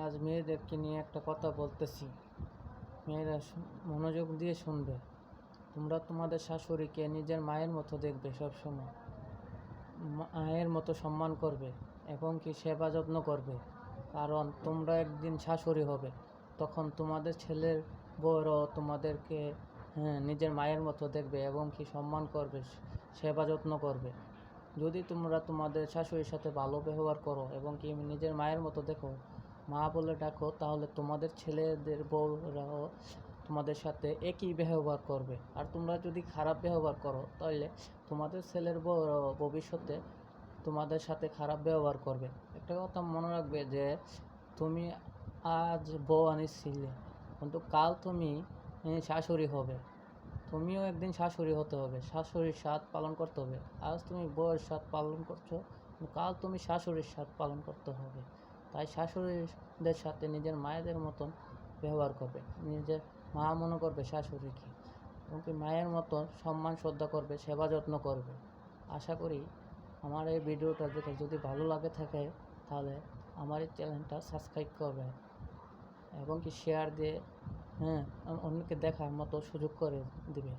আজ মেয়েদেরকে নিয়ে একটা কথা বলতেছি। মেয়েরা মনোযোগ দিয়ে শুনবে। তোমরা তোমাদের শাশুড়িকে নিজের মায়ের মতো দেখবে, সবসময় মায়ের মতো সম্মান করবে এবং কি সেবা যত্ন করবে। কারণ তোমরা একদিন শাশুড়ি হবে, তখন তোমাদের ছেলের বউরাও তোমাদেরকে নিজের মায়ের মতো দেখবে এবং কি সম্মান করবে, সেবা যত্ন করবে। যদি তোমরা তোমাদের শাশুড়ির সাথে ভালো ব্যবহার করো এবং কি নিজের মায়ের মতো দেখো, মা বলে ডাকো, তাহলে তোমাদের ছেলেদের বউরাও তোমাদের সাথে একই ব্যবহার করবে। আর তোমরা যদি খারাপ ব্যবহার করো, তাহলে তোমাদের ছেলের বউরাও ভবিষ্যতে তোমাদের সাথে খারাপ ব্যবহার করবে। একটা কথা মনে রাখবে যে তুমি আজ বউ আনিছিলে, কিন্তু কাল তুমি শাশুড়ি হবে। তুমিও একদিন শাশুড়ি হতে হবে, শাশুড়ির স্বাদ পালন করতে হবে। আজ তুমি বউয়ের স্বাদ পালন করছো, কাল তুমি শাশুড়ির স্বাদ পালন করতে হবে। তাই শাশুড়িদের সাথে নিজের মায়েদের মতন ব্যবহার করবে, নিজের মা মনে করবে শাশুড়িকে, এবং কি মায়ের মতো সম্মান শ্রদ্ধা করবে, সেবা যত্ন করবে। আশা করি আমার এই ভিডিওটা দেখে যদি ভালো লাগে থাকে, তাহলে আমার এই চ্যানেলটা সাবস্ক্রাইব করবে এবং কি শেয়ার দিয়ে অন্যকে দেখার মতো সুযোগ করে দিবে।